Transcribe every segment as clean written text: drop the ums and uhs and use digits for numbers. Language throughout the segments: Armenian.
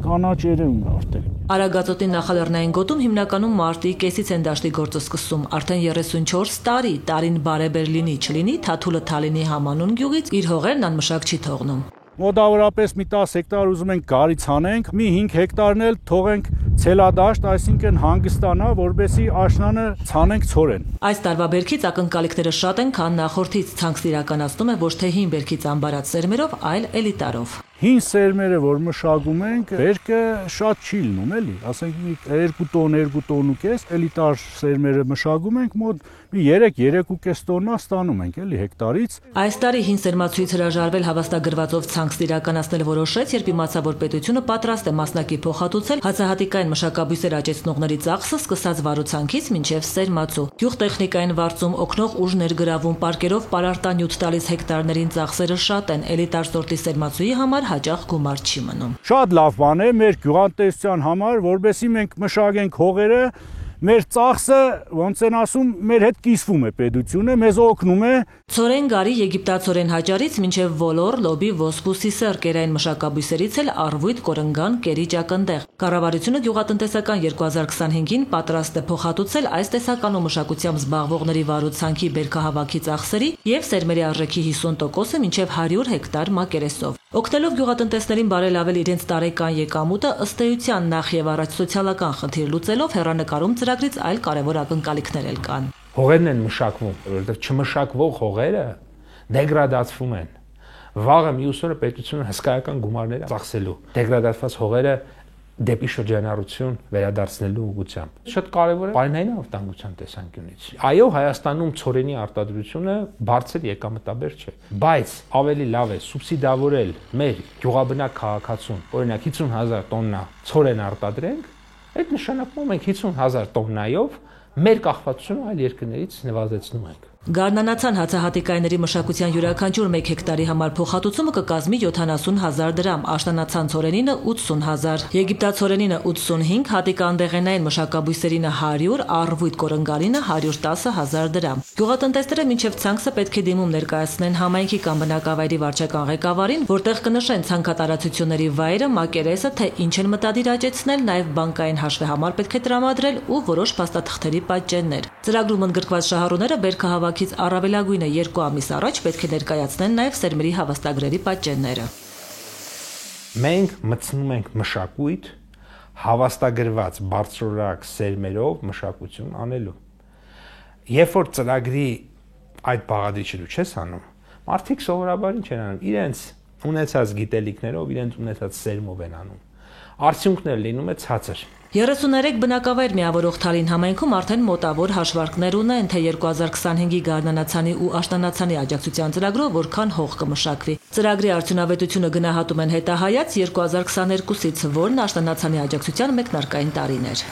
կանաչ երևում է արդեն։ Արագածոտի նախալեռնային գոտում հիմնականում մարտի կեսից են դաշտի գործը սկսում, արդեն 34 տարին բարեբեր լինի չլինի, Թաթուլը Թալինի Համանուն գյուղից իր հողերն անմշակ չի թողնում։ Մոտավորապես մի 10 հեկտար ուզում ենք գարից հանենք, մի 5 հեկտարն էլ թողենք ցելադաշտ, այսինքն հանգստանա, որբեսի աշնանը ցանենք ցորեն։ Այս տարվա բերքից ակնկալիքները շատ են, քան նախորդից ցանքս իրականացնում է ոչ թե հին բերքից ամբարած սերմերով, այլ էլիտարով։ Հին սերմերը, որ մշակում ենք, բերքը շատ չի լինում, էլի, ասենք 2 տոն ու կես, էլիտար սերմերը մշակում ենք, մոտ 3-3.5 տոննա ստանում ենք, էլի, հեկտարից։ Այս տարի հին սերմացուից հրաժարվել հավաստագրվածով ցանքս իրականացնել որոշեց, երբ իմացա, որ պետությունը պատրաստ է մասնակի փոխհատուցել հացահատիկային մշակաբույսեր աճեցնողների ծախսը սկսած վարուցանքից մինչև սերմացու։ Գյուղտեխնիկային վարձում օգնող ուժ ներգրավում, պարկերով պարարտանյութ տալիս հեկտարներին ծախսերը շատ են, էլիտար սորտի սերմացուի համար հաճախ գումար չի մնում։ Շատ լավ բան է մեր գյուղատնտեսության համար, որովհետեւ մենք մշակենք հողերը, մեր ծախսը, ոնց են ասում, մեր հետ կիսվում է պետությունը, մեզ օգնում է։ Ցորեն գարի եգիպտացորեն հաճարից մինչև ոլոր, լոբի, ոսպու, սիսեր կերային մշակաբույսերից էլ առվույթ, կորնգան, կերի ջակնդեղ։ Կառավարությունը գյուղատնտեսական 2025-ին պատրաստ է փոխհատուցել այս տեսականու մշակությամբ զբաղվողների վարուցանքի բերքահավաքի ծախսերի եւ սերմերի արժեքի 50%-ը մինչև 100 հեկտար մակերեսով։ Օգնելով գյուղատնտեսներին բարելավել իրենց տարեկան եկամուտը, ըստ էության նախ եւ առաջ սոցիալական խնդիր լուծելով հեռանկարում ծրագրից այլ կարևոր ակնկալիքներ էլ կան։ Հողերն են մշակվում, որովհետեւ չմշակվող հողերը դեգրադացվում են։ Վաղը մյուս օրը պետությունը հսկայական գումարներ է ծախսելու դեգրադացված հողերը դեպի շրջանառություն վերադարձնելու ուղղությամբ։ Շատ կարևոր է պայմանային անվտանգության տեսանկյունից։ Այո, Հայաստանում ցորենի արտադրությունը բարձր եկամտաբեր չէ, բայց ավելի լավ է սուբսիդավորել մեր գյուղաբնակ քաղաքացուն, օրինակ 50,000 տոննա ցորեն արտադրենք, այդ նշանակում մենք 50,000 տոննայով մեր կախվածությունը այլ երկրներից նվազեցնում ենք։ Գարնանացան հացահատիկայինների մշակության յուրաքանչյուր 1 հեկտարի համար փոխհատուցումը կկազմի 70,000 դրամ, աշտանացան ցորենինը 80,000, եգիպտացորենինը 85, հատիկանդեղենային մշակաբույսերինը 100, առվույթ կորնգալինը 110,000 դրամ։ Գյուղատնտեսները մինչև ցանքսը պետք է դիմում ներկայացնեն համայնքի կամ բնակավայրի վարչական ղեկավարին, որտեղ կնշեն ցանքատարածությունների վայրը, մակերեսը, թե ինչ են մտադիր աճեցնել, նաև բանկային հաշվեհամար պետք է տրամադրել ու որոշ փաստաթղթերի պատճեններ։ Ծրագրում ընդգրկված շահառուները բերքահավաքից առավելագույնը 2 ամիս առաջ պետք է ներկայացնեն նաև սերմերի հավաստագրերի պատճենները։ Մենք մտցնում ենք մշակույթ հավաստագրված բարձրորակ սերմերով մշակություն անելու։ Երբ որ ծրագրի այդ բաղադրիչը դու չես անում, մարդիկ սովորաբար ինչ են անում, իրենց ունեցած գիտելիքներով, իրենց ունեցած սերմով են անում։ Արդյունքն էլ լինում է ցածր։ 33 բնակավայր միավորող Թալին համայնքում արդեն մոտավոր հաշվարկներ ունեն, թե 2025-ի գարնանացանի ու աշտանացանի աջակցության ծրագրով որքան հող կմշակվի։ Ծրագրի արդյունավետությունը գնահատում են հետահայաց 2022-ից, որն աշտանացանի աջակցության մեկնարկային տարին էր։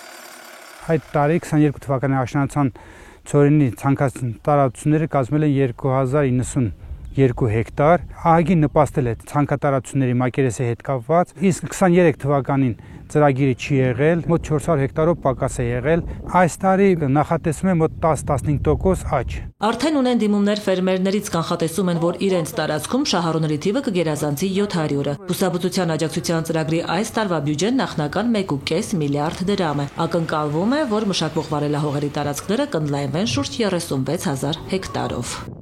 Այդ տարի 22 թվականի աշտանացան ցորենի ցանքատարածությունները կազմել են 2092 հեկտար, ահագին նպաստել է ցանքատարածությունների մակերեսի հետ կապված, իսկ 23 թվականին ծրագիրը չի եղել, մոտ 400 հեկտարով պակաս է եղել, այս տարի նախատեսվում է մոտ 10-15% աճ։ Արդեն ունեն դիմումներ ֆերմերներից, կանխատեսում են, որ իրենց տարածքում շահառուների թիվը կգերազանցի 700-ը։ Բուսաբուծության աջակցության ծրագրի այս տարվա բյուջեն նախնական 1.5 միլիարդ դրամ է։ Ակնկալվում է, որ մշակվող վարելահողերի տարածքները կընդլայնվեն շուրջ 36,000 հեկտարով։